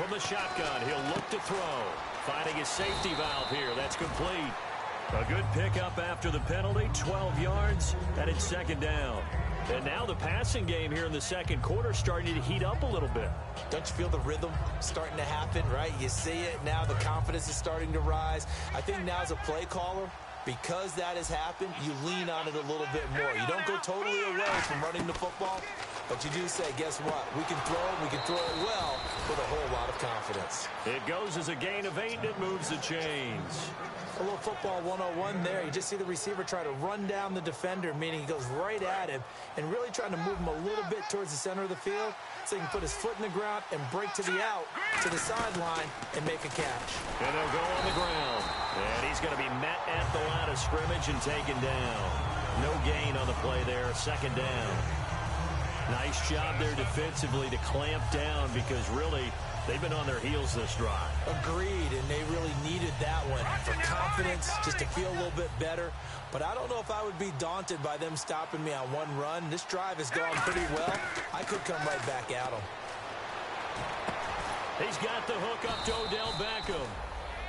From the shotgun, he'll look to throw. Finding his safety valve here. That's complete. A good pickup after the penalty, 12 yards, and it's second down. And now the passing game here in the second quarter starting to heat up a little bit. Don't you feel the rhythm starting to happen, right? You see it now. The confidence is starting to rise. I think now as a play caller, because that has happened, you lean on it a little bit more. You don't go totally away from running the football, but you do say, guess what? We can throw it. We can throw it well with a whole lot of confidence. It goes as a gain of 8, and it moves the chains. A little football 101 there. You just see the receiver try to run down the defender, meaning he goes right at him and really trying to move him a little bit towards the center of the field so he can put his foot in the ground and break to the out, to the sideline, and make a catch. And they'll go on the ground. And he's going to be met at the line of scrimmage and taken down. No gain on the play there, second down. Nice job there defensively to clamp down because really they've been on their heels this drive. Agreed, and they really needed that one for confidence, just to feel a little bit better. But I don't know if I would be daunted by them stopping me on one run. This drive has gone pretty well. I could come right back at them. He's got the hook up to Odell Beckham.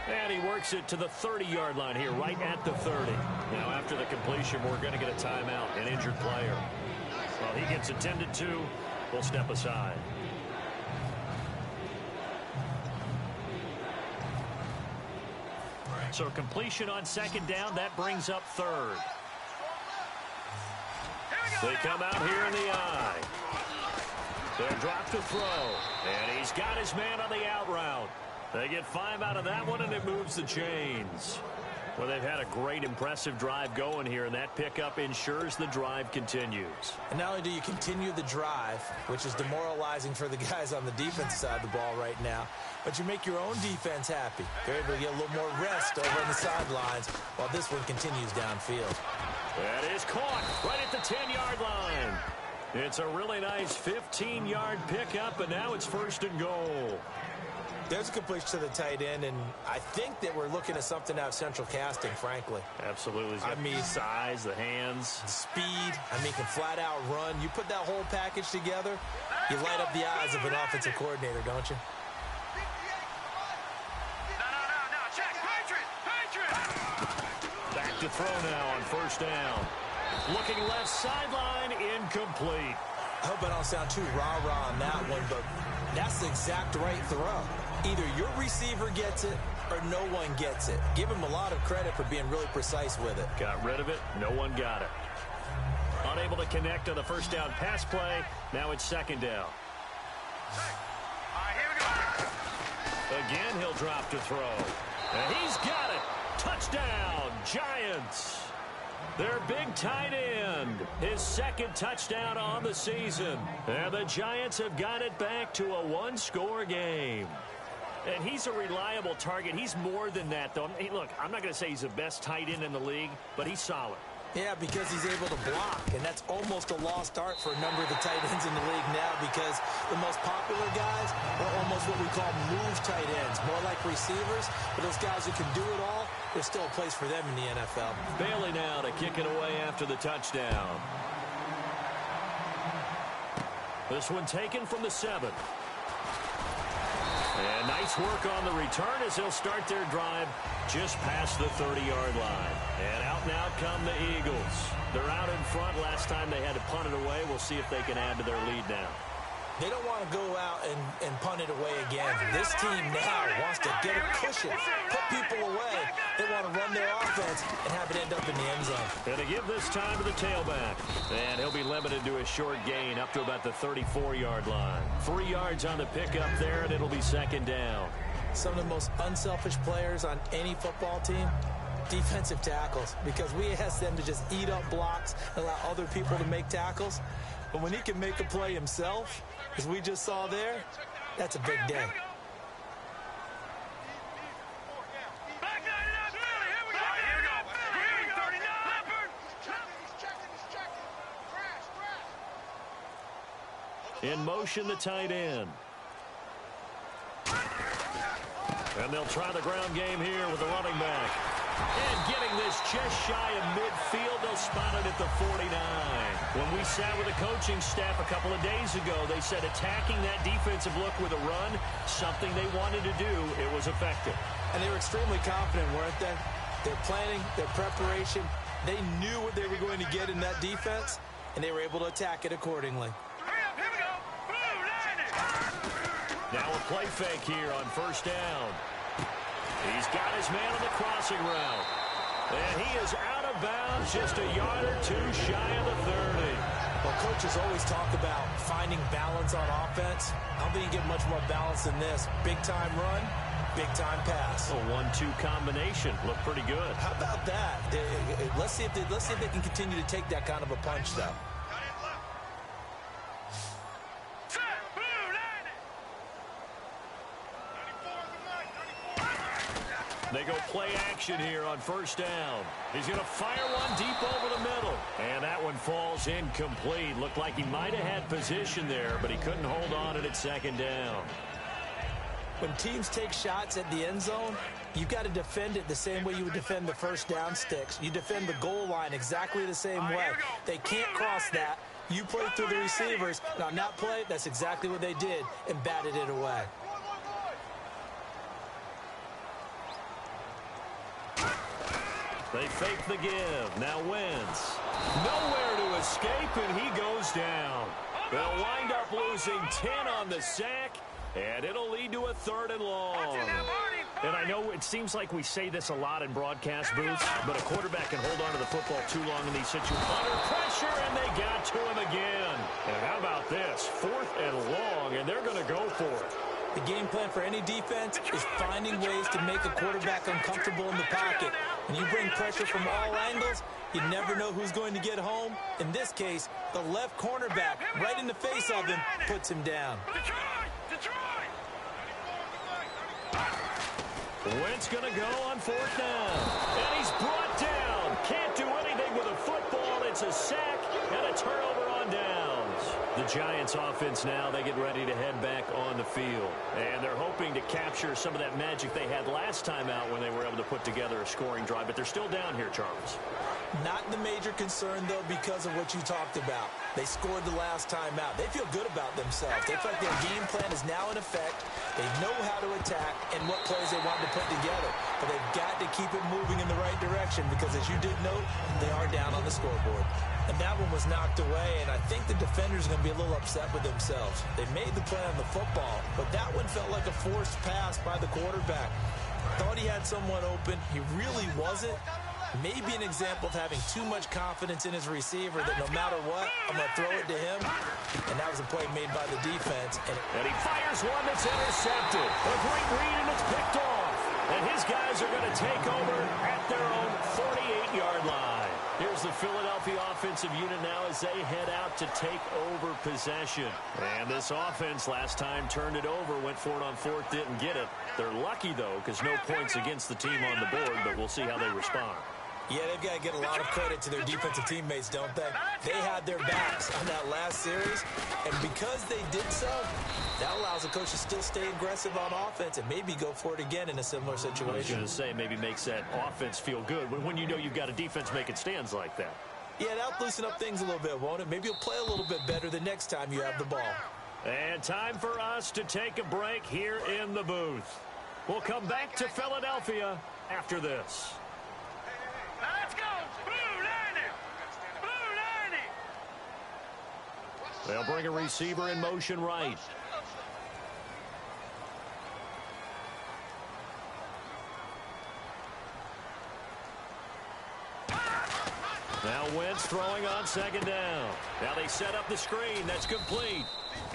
And he works it to the 30-yard line here, right at the 30. Now, after the completion, we're going to get a timeout, an injured player. Well, he gets attended to. We'll step aside. So completion on second down, that brings up third. They come out here in the eye. They'll drop to throw. And he's got his man on the out route. They get 5 out of that one, and it moves the chains. Well, they've had a great, impressive drive going here, and that pickup ensures the drive continues. And not only do you continue the drive, which is demoralizing for the guys on the defense side of the ball right now, but you make your own defense happy. They're able to get a little more rest over on the sidelines while this one continues downfield. That is caught right at the 10-yard line. It's a really nice 15-yard pickup, and now it's first and goal. There's a completion to the tight end, and I think that we're looking at something out of central casting, frankly. Absolutely. I mean, size, the hands. Speed. I mean, can flat out run. You put that whole package together, you light up the eyes of an offensive coordinator, don't you? No, check. Patriot. Back to throw now on first down. Looking left sideline, incomplete. I hope I don't sound too rah-rah on that one, but that's the exact right throw. Either your receiver gets it or no one gets it. Give him a lot of credit for being really precise with it. Got rid of it. No one got it. Unable to connect on the first down pass play. Now it's second down. All right, here we go. Again, he'll drop to throw. And he's got it. Touchdown, Giants. Their big tight end, his second touchdown on the season. And the Giants have got it back to a one-score game. And he's a reliable target. He's more than that, though. Hey, look, I'm not going to say he's the best tight end in the league, but he's solid. Yeah, because he's able to block, and that's almost a lost art for a number of the tight ends in the league now because the most popular guys are almost what we call move tight ends, more like receivers. But those guys who can do it all, there's still a place for them in the NFL. Bailey now to kick it away after the touchdown. This one taken from the 7. And nice work on the return as they'll start their drive just past the 30-yard line. And out now come the Eagles. They're out in front. Last time they had to punt it away. We'll see if they can add to their lead now. They don't want to go out and punt it away again. This team now wants to get a cushion, put people away. They want to run their offense and have it end up in the end zone. And to give this time to the tailback. And he'll be limited to a short gain up to about the 34-yard line. 3 yards on the pickup there, and it'll be second down. Some of the most unselfish players on any football team, defensive tackles, because we ask them to just eat up blocks and allow other people to make tackles. But when he can make a play himself, as we just saw there, that's a big day. In motion, the tight end. And they'll try the ground game here with the running back. And getting this just shy of midfield, they'll spot it at the 49. When we sat with the coaching staff a couple of days ago, they said attacking that defensive look with a run, something they wanted to do, it was effective. And they were extremely confident, weren't they? Their planning, their preparation, they knew what they were going to get in that defense, and they were able to attack it accordingly. Here we go. Blue line it. Now a play fake here on first down. He's got his man on the crossing route. And he is out of bounds, just a yard or two shy of the 30. Well, coaches always talk about finding balance on offense. I don't think you get much more balance than this. Big-time run, big-time pass. A 1-2 combination. Looked pretty good. How about that? Let's see if they can continue to take that kind of a punch, though. Set. Blue line it. 34. They go play action here on first down. He's going to fire one deep over the middle. And that one falls incomplete. Looked like he might have had position there, but he couldn't hold on to it at second down. When teams take shots at the end zone, you've got to defend it the same way you would defend the first down sticks. You defend the goal line exactly the same way. They can't cross that. You play through the receivers. And on that play, that's exactly what they did and batted it away. They fake the give. Now Wentz. Nowhere to escape, and he goes down. They'll wind up losing 10 on the sack, and it'll lead to a 3rd and long. And I know it seems like we say this a lot in broadcast booths, but a quarterback can hold on to the football too long in these situations. Under pressure, and they got to him again. And how about this? 4th and long, and they're going to go for it. The game plan for any defense is finding ways to make a quarterback uncomfortable in the pocket. When you bring pressure from all angles, you never know who's going to get home. In this case, the left cornerback, right in the face of him, puts him down. Detroit. Wentz going to go on 4th down. And he's brought down. Can't do anything with a football. It's a sack and a turnover on downs. The Giants offense now, they get ready to head back on the field. And they're hoping to capture some of that magic they had last time out when they were able to put together a scoring drive. But they're still down here, Charles. Not the major concern, though, because of what you talked about. They scored the last time out. They feel good about themselves. They feel like their game plan is now in effect. They know how to attack and what plays they want to put together. But they've got to keep it moving in the right direction because, as you did note, they are down on the scoreboard. And that one was knocked away, and I think the defenders are going to be a little upset with themselves. They made the play on the football, but that one felt like a forced pass by the quarterback. Thought he had someone open. He really wasn't. Maybe an example of having too much confidence in his receiver that no matter what, I'm going to throw it to him. And that was a play made by the defense. And he fires one that's intercepted. A great read, and it's picked off. And his guys are going to take over at their own 48-yard line. Here's the Philadelphia offensive unit now as they head out to take over possession. And this offense last time turned it over, went for it on 4th, didn't get it. They're lucky, though, because no points against the team on the board, but we'll see how they respond. Yeah, they've got to get a lot of credit to their defensive teammates, don't they? They had their backs on that last series, and because they did so, that allows the coach to still stay aggressive on offense and maybe go for it again in a similar situation. I was going to say, maybe makes that offense feel good when you know you've got a defense making stands like that. Yeah, that'll loosen up things a little bit, won't it? Maybe you'll play a little bit better the next time you have the ball. And time for us to take a break here in the booth. We'll come back to Philadelphia after this. Now let's go. Blue line it. Blue line it. They'll bring a receiver in motion right. Now Wentz throwing on 2nd down. Now they set up the screen. That's complete.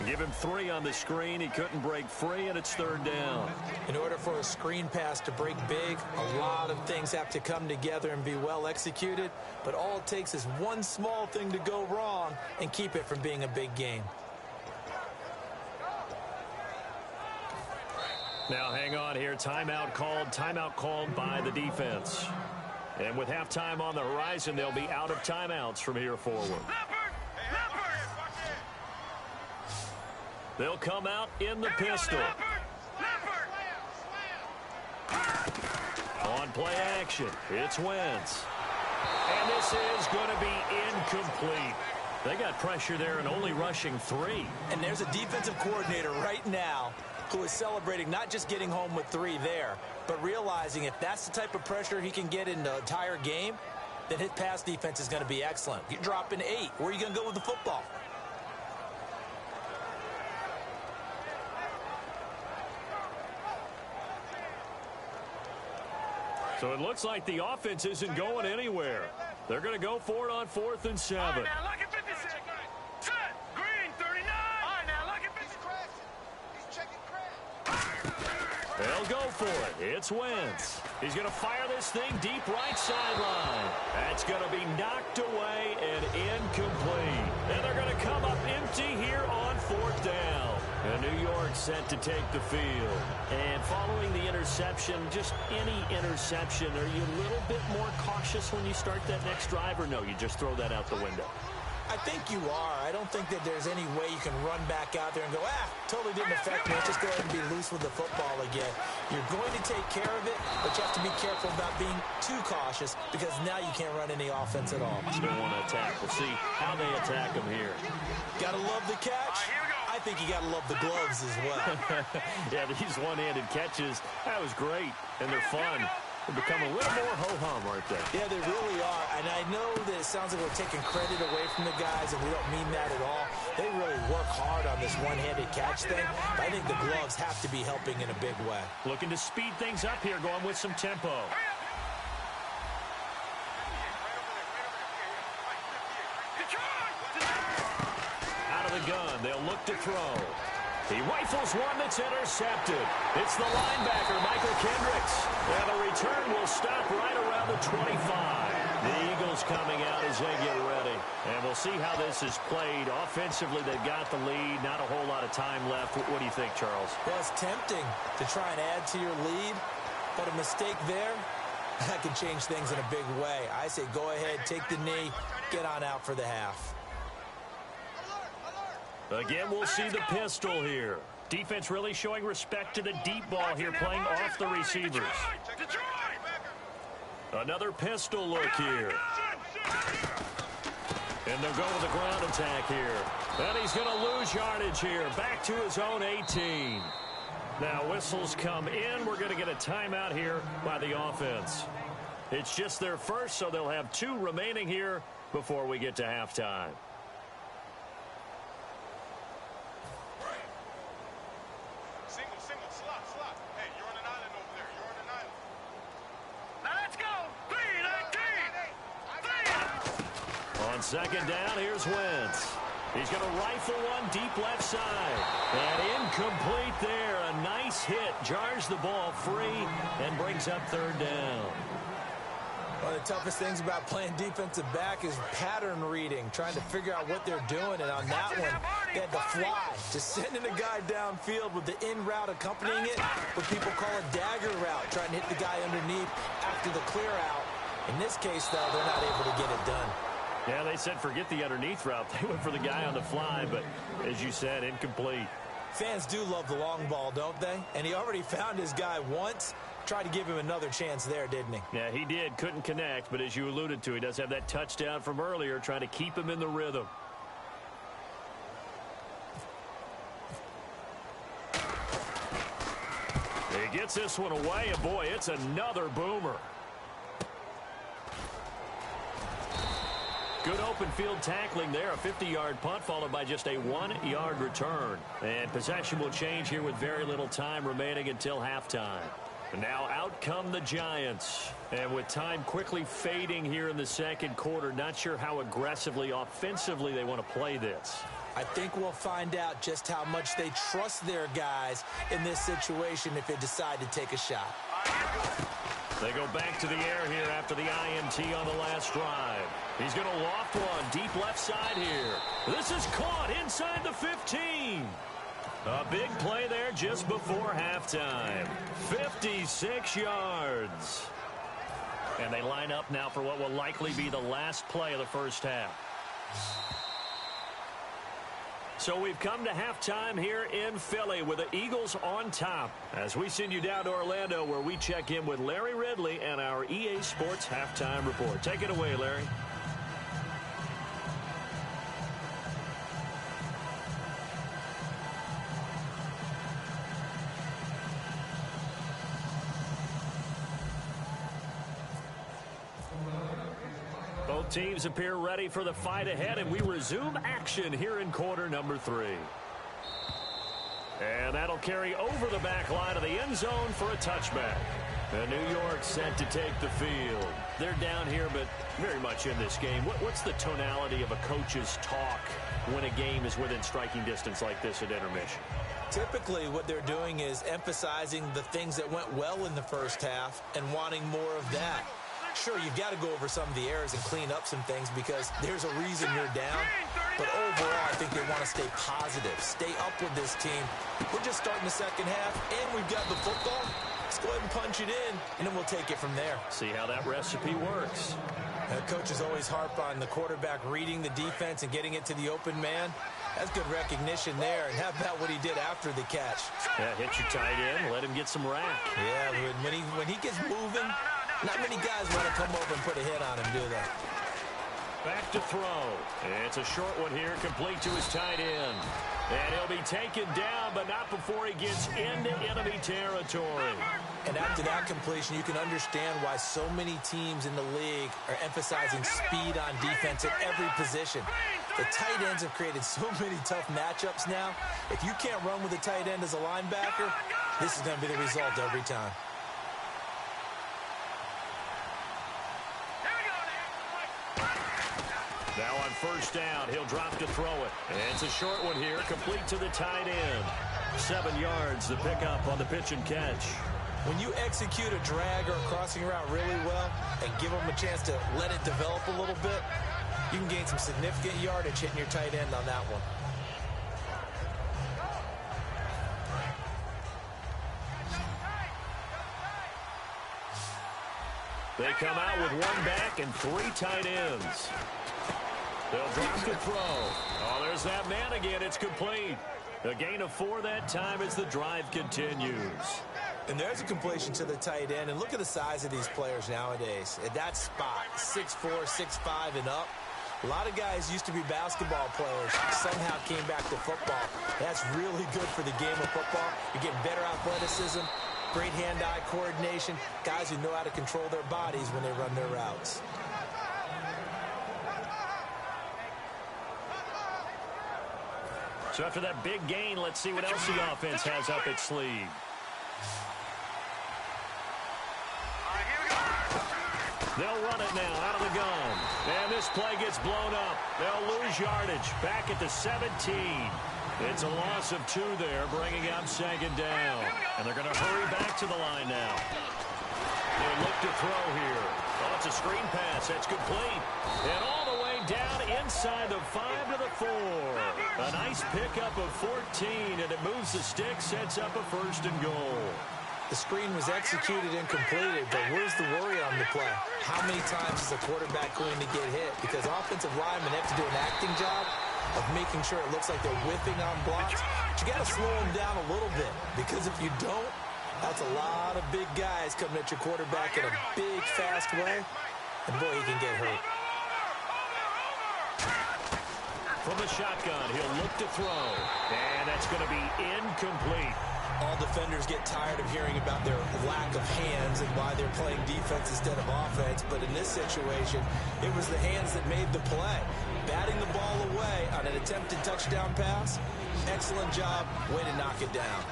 Give him 3 on the screen. He couldn't break free, and it's 3rd down. In order for a screen pass to break big, a lot of things have to come together and be well executed. But all it takes is one small thing to go wrong and keep it from being a big game. Now hang on here. Timeout called by the defense. And with halftime on the horizon, they'll be out of timeouts from here forward. They'll come out in the pistol. On play action. It's Wentz. And this is going to be incomplete. They got pressure there and only rushing 3. And there's a defensive coordinator right now who is celebrating not just getting home with 3 there, but realizing if that's the type of pressure he can get in the entire game, then his pass defense is going to be excellent. You're dropping 8. Where are you going to go with the football? So it looks like the offense isn't going anywhere. They're going to go for it on 4th and 7. All right, now look at 56. Set. Green, 39. All right, now look at 56. He's checking crash. They'll go for it. It's Wentz. He's going to fire this thing deep right sideline. That's going to be knocked away and incomplete. And they're going to come up empty here on 4th down. And New York set to take the field. And following the interception, just any interception, are you a little bit more cautious when you start that next drive, or no, you just throw that out the window? I think you are. I don't think that there's any way you can run back out there and go, totally didn't affect me. Let's just go ahead and be loose with the football again. You're going to take care of it, but you have to be careful about being too cautious because now you can't run any offense at all. Still want to attack. We'll see how they attack them here. Got to love the catch. I think you got to love the gloves as well. Yeah, these one-handed catches, that was great, and they're fun. They become a little more ho-hum, aren't they? Yeah, they really are. And I know that it sounds like we're taking credit away from the guys, and we don't mean that at all. They really work hard on this one-handed catch thing. But I think the gloves have to be helping in a big way. Looking to speed things up here, going with some tempo. Out of the gun, they'll look to throw. He rifles one that's intercepted. It's the linebacker, Michael Kendricks. And the return will stop right around the 25. The Eagles coming out as they get ready. And we'll see how this is played. Offensively, they've got the lead. Not a whole lot of time left. What do you think, Charles? Well, it's tempting to try and add to your lead. But a mistake there, that could change things in a big way. I say go ahead, take the knee, get on out for the half. Again, we'll see the pistol here. Defense really showing respect to the deep ball here, playing off the receivers. Another pistol look here. And they'll go with the ground attack here. And he's going to lose yardage here. Back to his own 18. Now whistles come in. We're going to get a timeout here by the offense. It's just their first, so they'll have 2 remaining here before we get to halftime. Second down, here's Wentz. He's going to rifle one deep left side. And incomplete there. A nice hit. Jars the ball free and brings up 3rd down. One of the toughest things about playing defensive back is pattern reading, trying to figure out what they're doing. And on that one, they had the fly, just sending a guy downfield with the in route accompanying it, what people call a dagger route, trying to hit the guy underneath after the clear out. In this case, though, they're not able to get it done. Yeah, they said forget the underneath route. They went for the guy on the fly, but as you said, incomplete. Fans do love the long ball, don't they? And he already found his guy once. Tried to give him another chance there, didn't he? Yeah, he did. Couldn't connect, but as you alluded to, he does have that touchdown from earlier, trying to keep him in the rhythm. He gets this one away, and boy, it's another boomer. Good open field tackling there. A 50-yard punt followed by just a 1-yard return. And possession will change here with very little time remaining until halftime. And now out come the Giants. And with time quickly fading here in the second quarter, not sure how aggressively, offensively they want to play this. I think we'll find out just how much they trust their guys in this situation if they decide to take a shot. They go back to the air here after the INT on the last drive. He's going to loft one deep left side here. This is caught inside the 15. A big play there just before halftime. 56 yards. And they line up now for what will likely be the last play of the first half. So we've come to halftime here in Philly with the Eagles on top. As we send you down to Orlando where we check in with Larry Ridley and our EA Sports Halftime Report. Take it away, Larry. Both teams appear ready for the fight ahead, and we resume action here in quarter number 3. And that'll carry over the back line of the end zone for a touchback. And New York set to take the field. They're down here, but very much in this game. What's the tonality of a coach's talk when a game is within striking distance like this at intermission? Typically, what they're doing is emphasizing the things that went well in the first half and wanting more of that. Sure, you've got to go over some of the errors and clean up some things because there's a reason you're down. But overall, I think they want to stay positive, stay up with this team. We're just starting the second half, and we've got the football. Let's go ahead and punch it in, and then we'll take it from there. See how that recipe works. Coaches always harp on the quarterback reading the defense and getting it to the open man. That's good recognition there. And how about what he did after the catch? Yeah, hit your tight end, let him get some rack. Yeah, when he gets moving, not many guys want to come over and put a hit on him, do they? Back to throw. It's a short one here, complete to his tight end. And he'll be taken down, but not before he gets into enemy territory. And after that completion, you can understand why so many teams in the league are emphasizing speed on defense at every position. The tight ends have created so many tough matchups now. If you can't run with a tight end as a linebacker, this is going to be the result every time. Now on first down, he'll drop to throw it. And it's a short one here, complete to the tight end. 7 yards to pick up on the pitch and catch. When you execute a drag or a crossing route really well and give them a chance to let it develop a little bit, you can gain some significant yardage hitting your tight end on that one. They come out with 1 back and 3 tight ends. They'll drop to throw. Oh, there's that man again. It's complete. A gain of 4 that time as the drive continues. And there's a completion to the tight end. And look at the size of these players nowadays. At that spot, 6'4", 6'5", and up. A lot of guys used to be basketball players, somehow came back to football. That's really good for the game of football. You're getting better athleticism, great hand-eye coordination, guys who know how to control their bodies when they run their routes. So after that big gain, let's see what else the offense has up its sleeve. They'll run it now out of the gun. And this play gets blown up. They'll lose yardage back at the 17. It's a loss of 2 there, bringing up second down. And they're going to hurry back to the line now. They look to throw here. Oh, it's a screen pass. That's complete. And all the way down inside the 5 to the 4. A nice pickup of 14, and it moves the stick, sets up a 1st and goal. The screen was executed and completed, but where's the worry on the play? How many times is a quarterback going to get hit? Because offensive linemen have to do an acting job of making sure it looks like they're whiffing on blocks. But you got to slow them down a little bit, because if you don't, that's a lot of big guys coming at your quarterback in a big, fast way, and boy, he can get hurt. From the shotgun, he'll look to throw, and that's going to be incomplete. All defenders get tired of hearing about their lack of hands and why they're playing defense instead of offense. But in this situation, it was the hands that made the play. Batting the ball away on an attempted touchdown pass. Excellent job. Way to knock it down.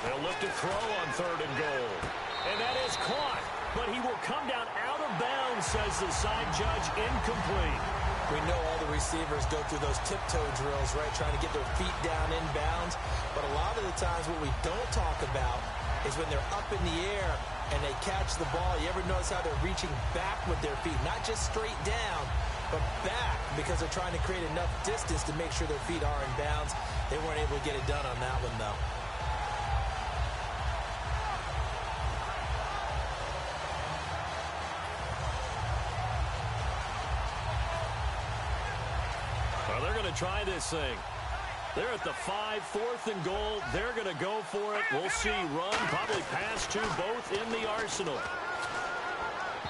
They'll look to throw on 3rd and goal. And that is caught. But he will come down out of bounds, says the side judge. Incomplete. We know all the receivers go through those tiptoe drills, right, trying to get their feet down in bounds. But a lot of the times what we don't talk about is when they're up in the air and they catch the ball. You ever notice how they're reaching back with their feet? Not just straight down, but back, because they're trying to create enough distance to make sure their feet are in bounds. They weren't able to get it done on that one, though. to try this thing. They're at the 5, 4th and goal. They're going to go for it. We'll see run, probably pass to both in the arsenal.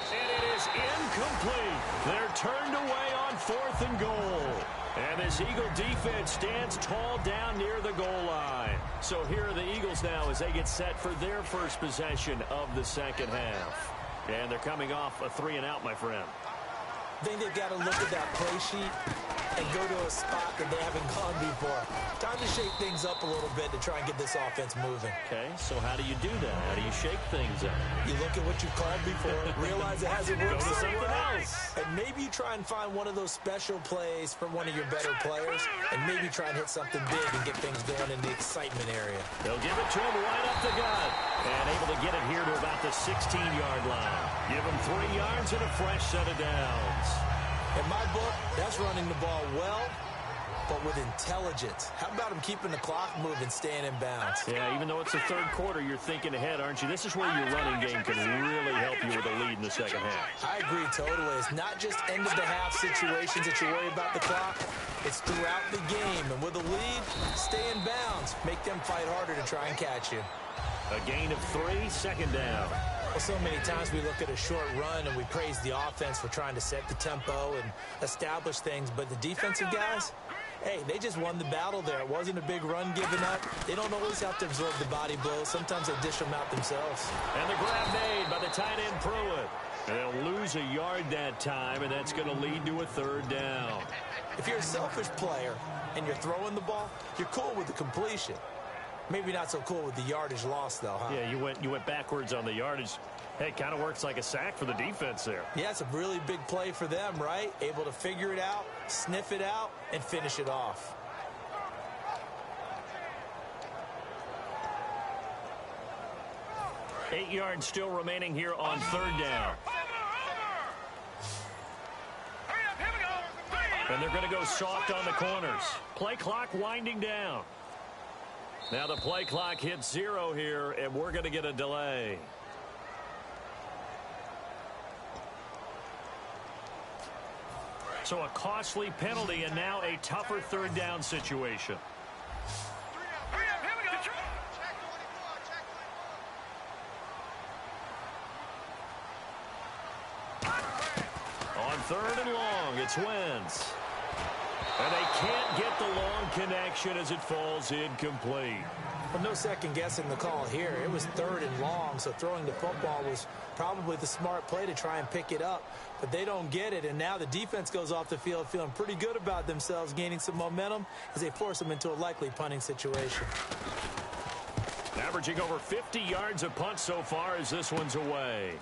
And it is incomplete. They're turned away on 4th and goal. And this Eagle defense stands tall down near the goal line. So here are the Eagles now as they get set for their first possession of the second half. And they're coming off a 3-and-out, my friend. I think they've got to look at that play sheet and go to a spot that they haven't gone before. Time to shake things up a little bit to try and get this offense moving. Okay, so how do you do that? How do you shake things up? You look at what you called before, realize it hasn't worked Go to somewhere something else. And maybe you try and find one of those special plays from one of your better players, and maybe try and hit something big and get things going in the excitement area. They'll give it to him right up the gut. And able to get it here to about the 16-yard line. Give him 3 yards and a fresh set of downs. In my book, that's running the ball well, but with intelligence. How about him keeping the clock moving, staying in bounds? Yeah, even though it's the third quarter, you're thinking ahead, aren't you? This is where your running game can really help you with a lead in the second half. I agree totally. It's not just end-of-the-half situations that you worry about the clock. It's throughout the game. And with a lead, stay in bounds. Make them fight harder to try and catch you. A gain of 3, second down. Well, so many times we look at a short run and we praise the offense for trying to set the tempo and establish things, but the defensive guys, hey, they just won the battle there. It wasn't a big run given up. They don't always have to absorb the body blows. Sometimes they dish them out themselves. And the grab made by the tight end Pruitt. And they'll lose a yard that time, and that's going to lead to a 3rd down. If you're a selfish player and you're throwing the ball, you're cool with the completion. Maybe not so cool with the yardage loss, though, huh? Yeah, you went backwards on the yardage. Hey, it kind of works like a sack for the defense there. Yeah, it's a really big play for them, right? Able to figure it out, sniff it out, and finish it off. Eight yards still remaining here on 3rd down. And they're going to go soft on the corners. Play clock winding down. Now the play clock hits 0 here, and we're going to get a delay. So a costly penalty and now a tougher 3rd down situation. On 3rd and long, it's Wentz. And they can't get the long connection as it falls incomplete. Well, no second guessing the call here. It was 3rd and long, so throwing the football was probably the smart play to try and pick it up. But they don't get it, and now the defense goes off the field feeling pretty good about themselves, gaining some momentum as they force them into a likely punting situation. Averaging over 50 yards a punt so far as this one's away.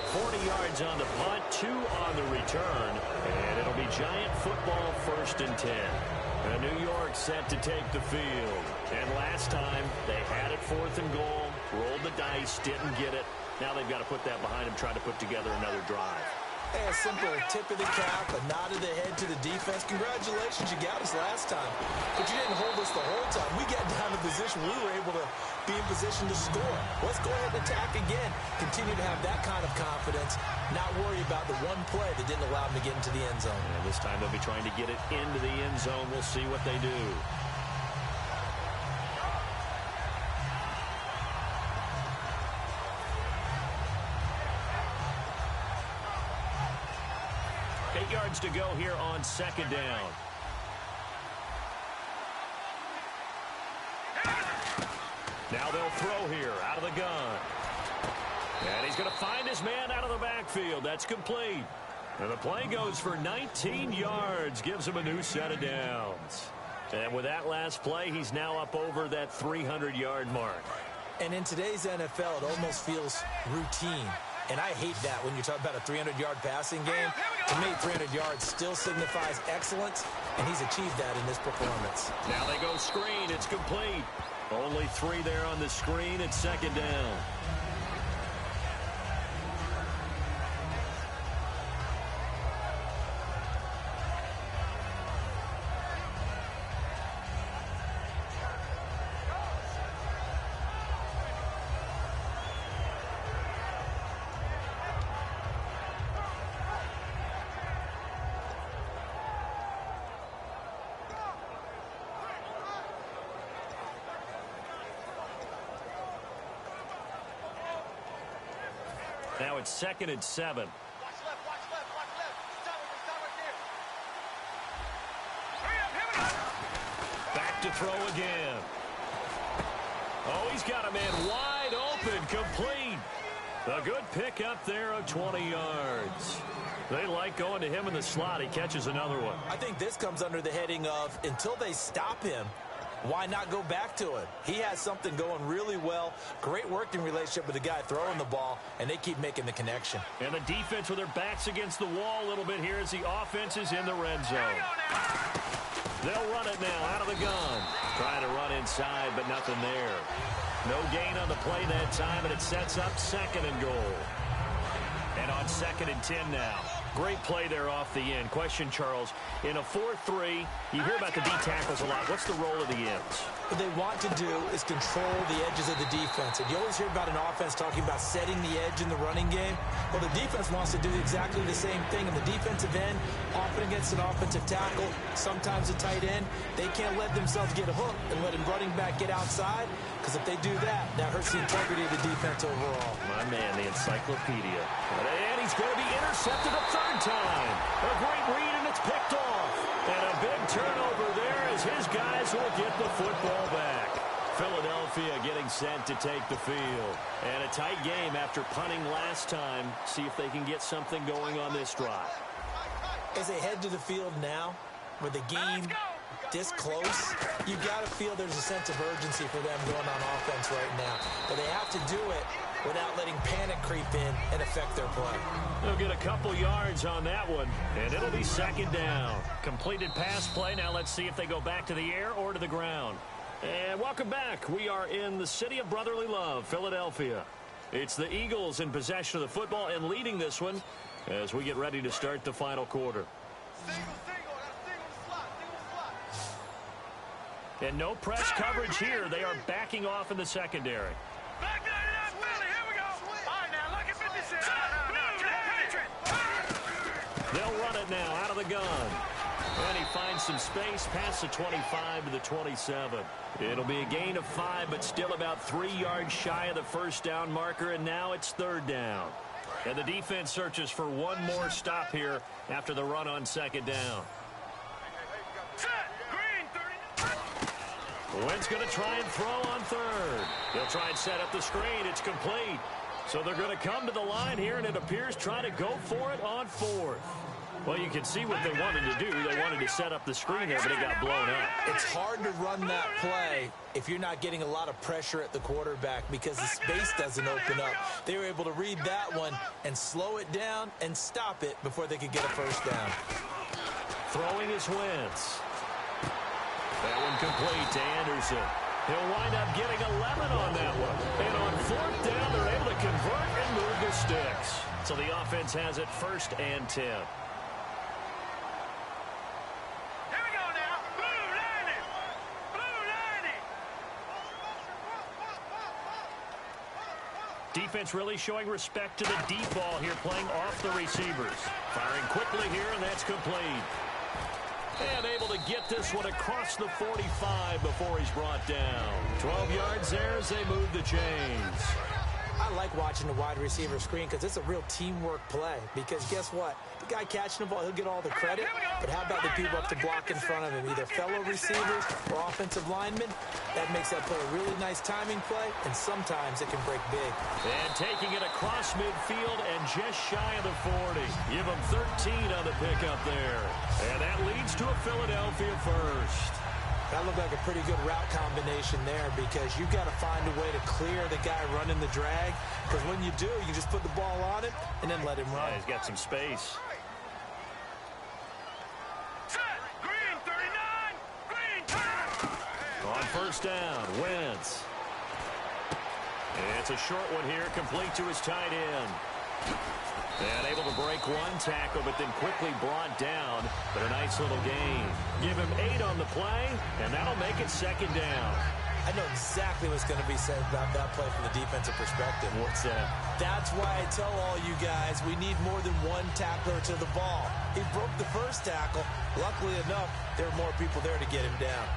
40 yards on the punt, 2 on the return, and it'll be Giant football 1st and 10. And New York set to take the field. And last time, they had it 4th and goal, rolled the dice, didn't get it. Now they've got to put that behind them, try to put together another drive. Hey, a simple tip of the cap, a nod of the head to the defense. Congratulations, you got us last time. But you didn't hold us the whole time. We got down to position. We were able to be in position to score. Let's go ahead and attack again. Continue to have that kind of confidence. Not worry about the one play that didn't allow them to get into the end zone. And this time they'll be trying to get it into the end zone. We'll see what they do. Yards to go here on 2nd down. Now they'll throw here out of the gun. And he's going to find his man out of the backfield. That's complete. And the play goes for 19 yards. Gives him a new set of downs. And with that last play, he's now up over that 300-yard mark. And in today's NFL, it almost feels routine. And I hate that when you talk about a 300-yard passing game. To me, 300 yards still signifies excellence, and he's achieved that in this performance. Now they go screen. It's complete. Only 3 there on the screen. It's 2nd down. Now it's 2nd and 7. Watch left, watch left, watch left. Stop right there. Hurry up, here we go. Back to throw again. Oh, he's got a man wide open, complete. A good pickup there of 20 yards. They like going to him in the slot. He catches another one. I think this comes under the heading of until they stop him, why not go back to him? He has something going really well. Great working relationship with the guy throwing the ball, and they keep making the connection. And the defense with their backs against the wall a little bit here as the offense is in the red zone. They'll run it now out of the gun. Trying to run inside, but nothing there. No gain on the play that time, and it sets up 2nd and goal. And on 2nd and 10 now. Great play there off the end. Question, Charles, in a 4-3, you hear about the D tackles a lot. What's the role of the ends? What they want to do is control the edges of the defense. And you always hear about an offense talking about setting the edge in the running game. Well, the defense wants to do exactly the same thing. And the defensive end, often against an offensive tackle, sometimes a tight end, they can't let themselves get hooked and let a running back get outside. Because if they do that, that hurts the integrity of the defense overall. My man, the encyclopedia. And he's going to be intercepted a 3rd time. A great read, and it's picked off. And a big turnover there as his guys will get the football back. Philadelphia getting set to take the field. And a tight game after punting last time. See if they can get something going on this drive. As they head to the field now, with the game this close, you got to feel there's a sense of urgency for them going on offense right now. But they have to do it without letting panic creep in and affect their play. They'll get a couple yards on that one, and it'll be 2nd down. Completed pass play. Now let's see if they go back to the air or to the ground. And welcome back. We are in the city of brotherly love, Philadelphia. It's the Eagles in possession of the football and leading this one as we get ready to start the final quarter. And no press coverage here. They are backing off in the secondary. Back 99 Philly, here we go. All right, now look at 56. They'll run it now out of the gun. And he finds some space past the 25 to the 27. It'll be a gain of 5, but still about 3 yards shy of the 1st down marker, and now it's 3rd down. And the defense searches for one more stop here after the run on 2nd down. Wentz going to try and throw on 3rd. They'll try and set up the screen. It's complete. So they're going to come to the line here, and it appears trying to go for it on 4th. Well, you can see what they wanted to do. They wanted to set up the screen there, but it got blown up. It's hard to run that play if you're not getting a lot of pressure at the quarterback because the space doesn't open up. They were able to read that one and slow it down and stop it before they could get a 1st down. Throwing is Wentz. That one complete to Anderson. He'll wind up getting 11 on that one. And on 4th down, they're able to convert and move the sticks. So the offense has it 1st and 10. Defense really showing respect to the deep ball here, playing off the receivers. Firing quickly here, and that's complete. And able to get this one across the 45 before he's brought down. 12 yards there as they move the chains. I like watching the wide receiver screen because it's a real teamwork play. Because guess what? The guy catching the ball, he'll get all the credit. But how about the people up to block in front of him? Either fellow receivers or offensive linemen. That makes that play a really nice timing play, and sometimes it can break big. And taking it across midfield and just shy of the 40. Give him 13 on the pickup there. And that leads to a Philadelphia 1st. That looked like a pretty good route combination there because you've got to find a way to clear the guy running the drag. Because when you do, you just put the ball on him and then let him run. Yeah, he's got some space. Green 39. Green 30. On 1st down, Wentz. It's a short one here, complete to his tight end. And able to break one tackle, but then quickly brought down. But a nice little gain. Give him 8 on the play, and that'll make it 2nd down. I know exactly what's going to be said about that play from the defensive perspective. What's that? That's why I tell all you guys we need more than one tackler to the ball. He broke the 1st tackle. Luckily enough, there were more people there to get him down.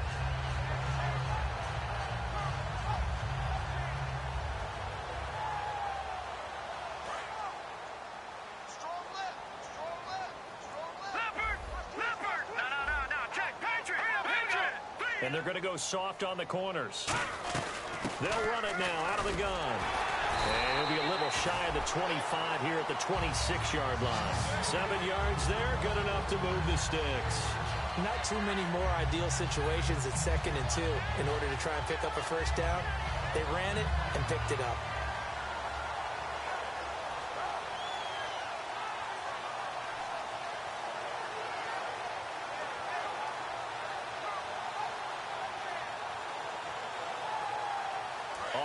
And they're going to go soft on the corners. They'll run it now out of the gun. And he'll be a little shy of the 25 here at the 26-yard line. 7 yards there, good enough to move the sticks. Not too many more ideal situations at 2nd and 2 in order to try and pick up a first down. They ran it and picked it up.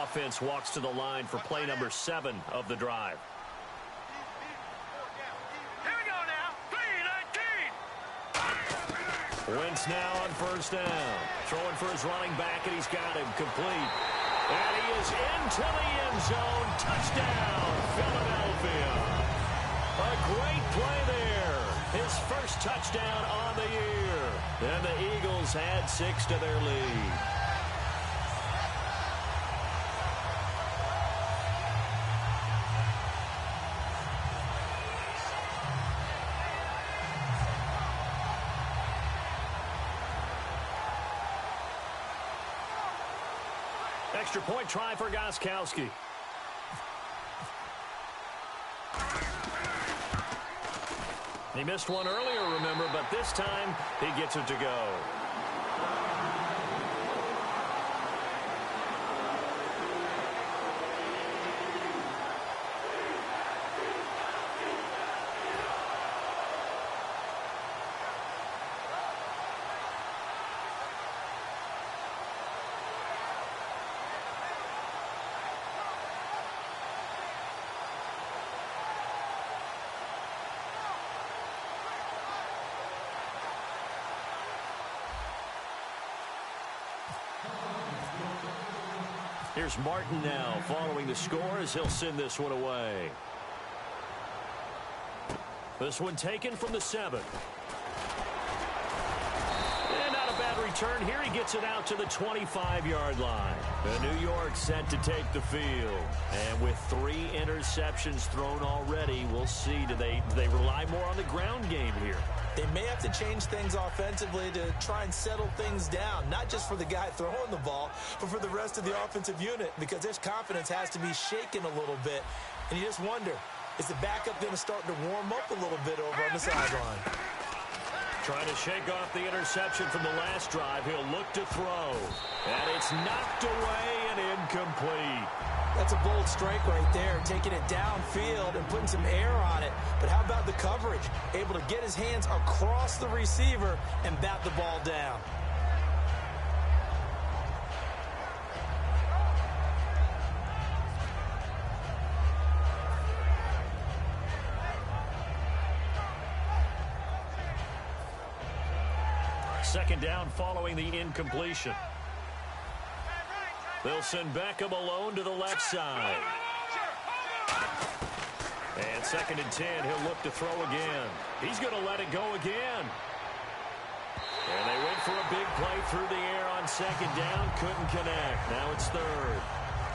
Offense walks to the line for play number 7 of the drive. Here we go now. 3-19. Wentz now on first down. Throwing for his running back, and he's got him complete. And he is into the end zone. Touchdown, Philadelphia. A great play there. His first touchdown on the year. And the Eagles add 6 to their lead. Extra point try for Gostkowski. He missed one earlier, remember, but this time he gets it to go. Here's Martin now following the score as he'll send this one away. This one taken from the 7. And not a bad return here. He gets it out to the 25-yard line. The New York set to take the field. And with 3 interceptions thrown already, we'll see. Do they rely more on the ground game here? They may have to change things offensively to try and settle things down, not just for the guy throwing the ball, but for the rest of the offensive unit, because their confidence has to be shaken a little bit. And you just wonder, is the backup going to start to warm up a little bit over on the sideline? Trying to shake off the interception from the last drive. He'll look to throw. And it's knocked away and incomplete. That's a bold strike right there, taking it downfield and putting some air on it. But how about the coverage? Able to get his hands across the receiver and bat the ball down. Second down following the incompletion. They'll send Beckham alone to the left side. And 2nd and 10, he'll look to throw again. He's going to let it go again. And they went for a big play through the air on 2nd down. Couldn't connect. Now it's 3rd.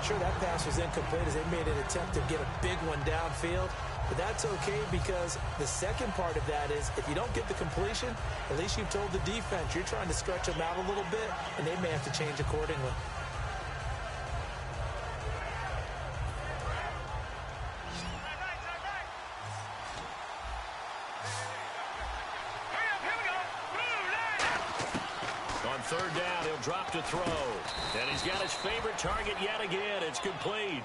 Sure, that pass was incomplete as they made an attempt to get a big one downfield. But that's okay because the second part of that is if you don't get the completion, at least you've told the defense you're trying to stretch them out a little bit, and they may have to change accordingly. On 3rd down, he'll drop to throw. And he's got his favorite target yet again. It's complete.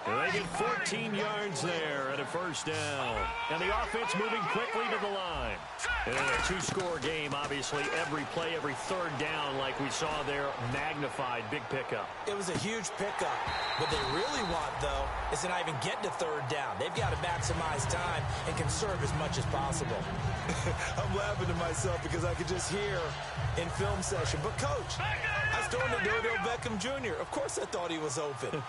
And they get 14 yards there at a first down. And the offense moving quickly to the line. And in a 2-score game, obviously, every play, every 3rd down, like we saw there, magnified. Big pickup. It was a huge pickup. What they really want, though, is to not even get to 3rd down. They've got to maximize time and conserve as much as possible. I'm laughing to myself because I could just hear in film session. But, Coach, I was throwing to Odell Beckham Jr. Of course I thought he was open.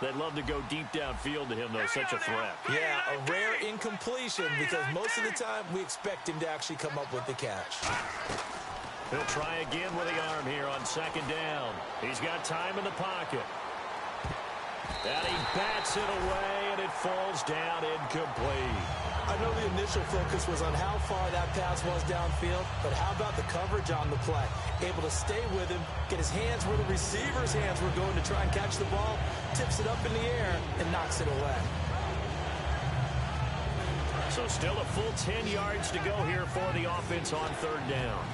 They'd love to go deep downfield to him, though. Such a threat. Yeah, a rare incompletion because most of the time we expect him to actually come up with the catch. He'll try again with the arm here on 2nd down. He's got time in the pocket. And he bats it away, and it falls down incomplete. I know the initial focus was on how far that pass was downfield, but how about the coverage on the play? Able to stay with him, get his hands where the receiver's hands were going to try and catch the ball, tips it up in the air, and knocks it away. So still a full 10 yards to go here for the offense on third down.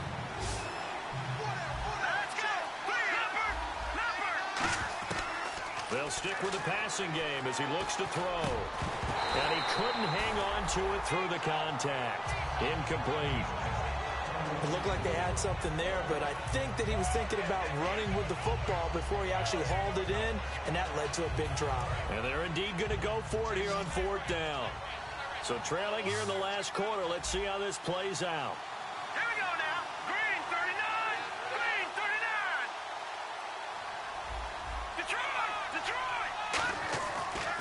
They'll stick with the passing game as he looks to throw. And he couldn't hang on to it through the contact. Incomplete. It looked like they had something there, but I think that he was thinking about running with the football before he actually hauled it in, and that led to a big drop. And they're indeed going to go for it here on fourth down. So trailing here in the last quarter, let's see how this plays out. Here we go now. Green 39. Green 39. Detroit.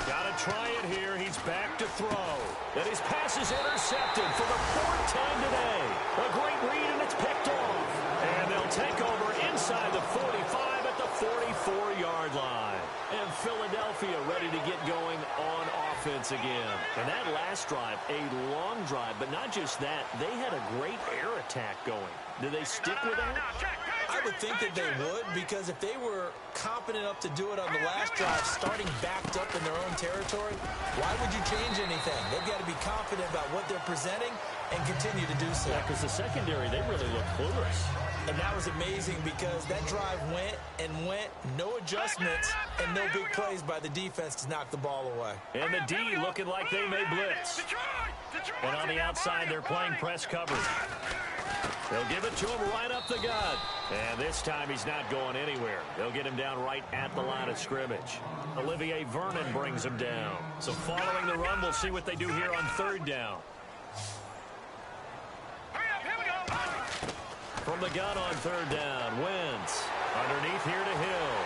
Got to try it here. He's back to throw. And his pass is intercepted for the fourth time today. A great read, and it's picked off. And they'll take over inside the 45 at the 44-yard line. And Philadelphia ready to get going on offense again. And that last drive, a long drive, but not just that. They had a great air attack going. Do they stick with that? I would think that they would, because if they were competent enough to do it on the last drive, starting backed up in their own territory, why would you change anything? They've got to be confident about what they're presenting and continue to do so. Yeah, because the secondary, they really look clueless. And that was amazing because that drive went and went, no adjustments, and no big plays by the defense to knock the ball away. And the D looking like they may blitz. And on the outside, they're playing press coverage. They'll give it to him right up the gut. And this time he's not going anywhere. They'll get him down right at the line of scrimmage. Olivier Vernon brings him down. So following the run, we'll see what they do here on third down. From the gun on third down, Wentz underneath here to Hill.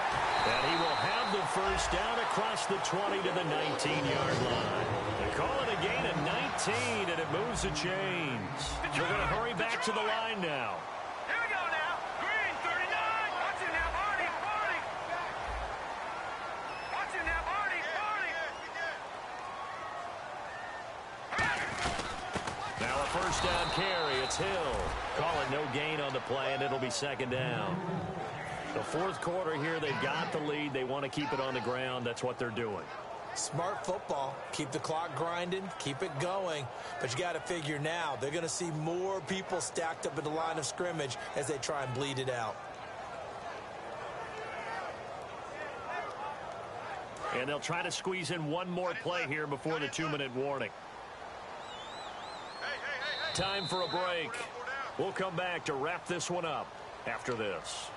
And he will have the first down across the 20 to the 19-yard line. They call it a gain of 19, and it moves the chains. We're going to hurry back to the line now. Here we go now. Green 39. Watch it now, Barney. Watch it now, Barney. Now a first down carry. It's Hill. Call it no gain on the play, and it'll be second down. The fourth quarter here, they've got the lead. They want to keep it on the ground. That's what they're doing. Smart football. Keep the clock grinding. Keep it going. But you got to figure now, they're going to see more people stacked up at the line of scrimmage as they try and bleed it out. And they'll try to squeeze in one more play here before the 2-minute warning. Time for a break. We'll come back to wrap this one up after this.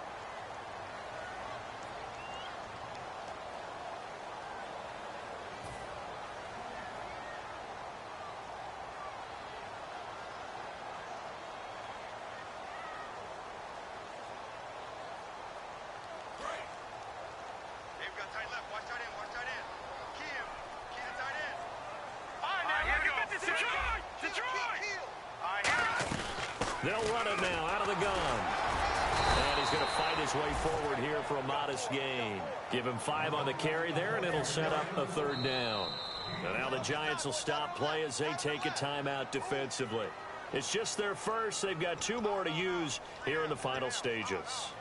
They'll run it now out of the gun. And he's going to fight his way forward here for a modest gain. Give him 5 on the carry there, and it'll set up a third down. And now the Giants will stop play as they take a timeout defensively. It's just their first. They've got 2 more to use here in the final stages.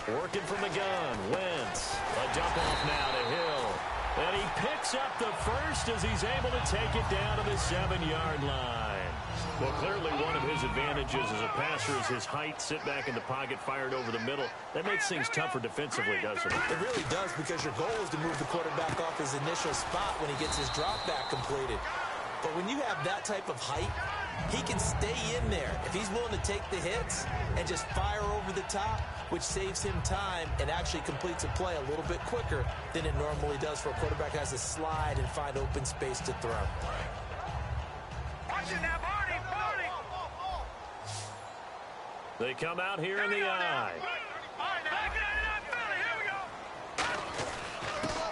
Working from the gun, Wentz. A dump off now to Hill. And he picks up the first as he's able to take it down to the 7-yard line. Well, clearly one of his advantages as a passer is his height. Sit back in the pocket, fired over the middle. That makes things tougher defensively, doesn't it? It really does, because your goal is to move the quarterback off his initial spot when he gets his drop back completed. But when you have that type of height, he can stay in there if he's willing to take the hits and just fire over the top, which saves him time and actually completes a play a little bit quicker than it normally does for a quarterback who has to slide and find open space to throw. Watch it now, Barney. They come out here in the eye.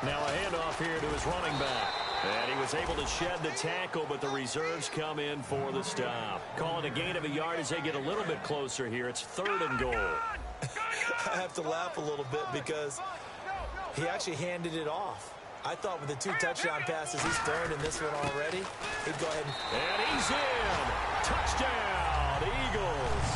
Now a handoff here to his running back. And he was able to shed the tackle, but the reserves come in for the stop. Calling a gain of a yard as they get a little bit closer here. It's 3rd and goal. I have to laugh a little bit because he actually handed it off. I thought with the 2 touchdown passes he's thrown in this one already, he'd go ahead and he's in. Touchdown, Eagles.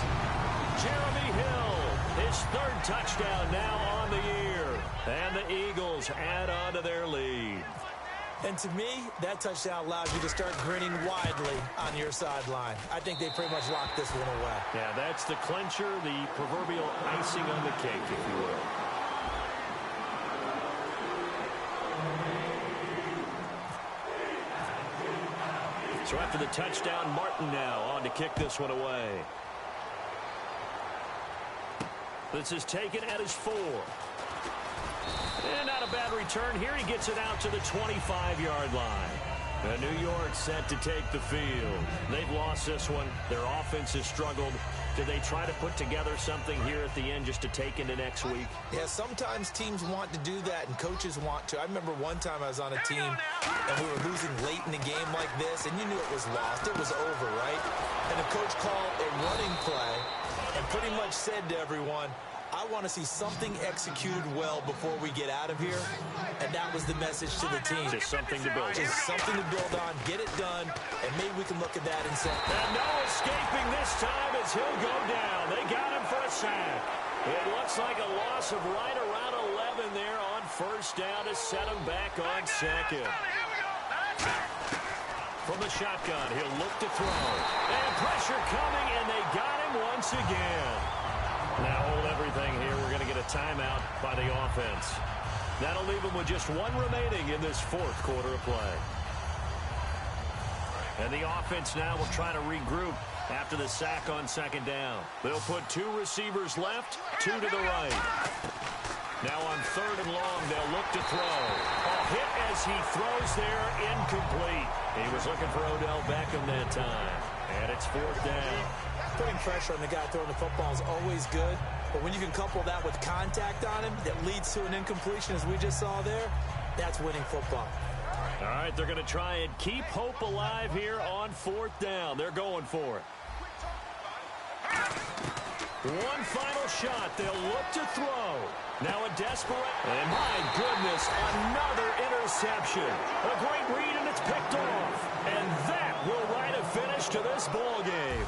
Jeremy Hill, his 3rd touchdown now on the year. And the Eagles add on to their lead. And to me, that touchdown allows you to start grinning widely on your sideline. I think they pretty much locked this one away. Yeah, that's the clincher, the proverbial icing on the cake, if you will. So after the touchdown, Martin now on to kick this one away. This is taken at his 4. And not a bad return here. He gets it out to the 25-yard line. And New York set to take the field. They've lost this one. Their offense has struggled. Do they try to put together something here at the end just to take into next week? Yeah, sometimes teams want to do that and coaches want to. I remember one time I was on a team and we were losing late in the game like this, and you knew it was lost. It was over, right? And the coach called a running play and pretty much said to everyone, I want to see something executed well before we get out of here. And that was the message to the team. Just something to build on. Just something to build on. Get it done. And maybe we can look at that and say, and no escaping this time as he'll go down. They got him for a sack. It looks like a loss of right around 11 there on 1st down to set him back on 2nd. From the shotgun, he'll look to throw. And pressure coming, and they got him once again. Now hold everything here. We're going to get a timeout by the offense. That'll leave them with just 1 remaining in this 4th quarter of play. And the offense now will try to regroup after the sack on 2nd down. They'll put 2 receivers left, 2 to the right. Now on 3rd and long, they'll look to throw. A hit as he throws there, incomplete. He was looking for Odell Beckham that time. And it's 4th down. Putting pressure on the guy throwing the football is always good, but when you can couple that with contact on him that leads to an incompletion, as we just saw there, that's winning football. All right, they're going to try and keep hope alive here on 4th down. They're going for it. One final shot. They'll look to throw. Now a desperate, and my goodness, another interception. A great read, and it's picked off. And that will write a finish to this ball game.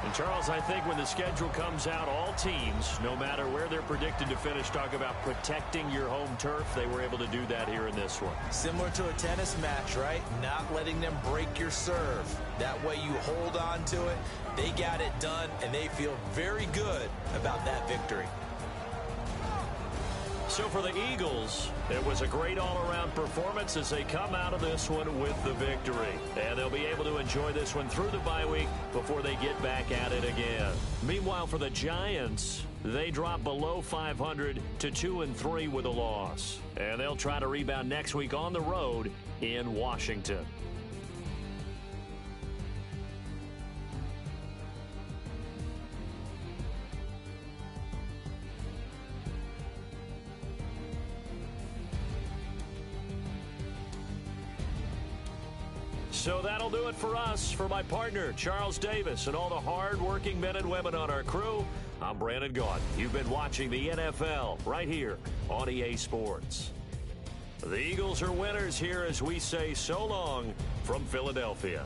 And, Charles, I think when the schedule comes out, all teams, no matter where they're predicted to finish, talk about protecting your home turf. They were able to do that here in this one. Similar to a tennis match, right? Not letting them break your serve. That way you hold on to it. They got it done, and they feel very good about that victory. So for the Eagles, it was a great all-around performance as they come out of this one with the victory. And they'll be able to enjoy this one through the bye week before they get back at it again. Meanwhile, for the Giants, they drop below 500 to 2-3 with a loss. And they'll try to rebound next week on the road in Washington. So that'll do it for us. For my partner, Charles Davis, and all the hard-working men and women on our crew, I'm Brandon Gaudin. You've been watching the NFL right here on EA Sports. The Eagles are winners here as we say so long from Philadelphia.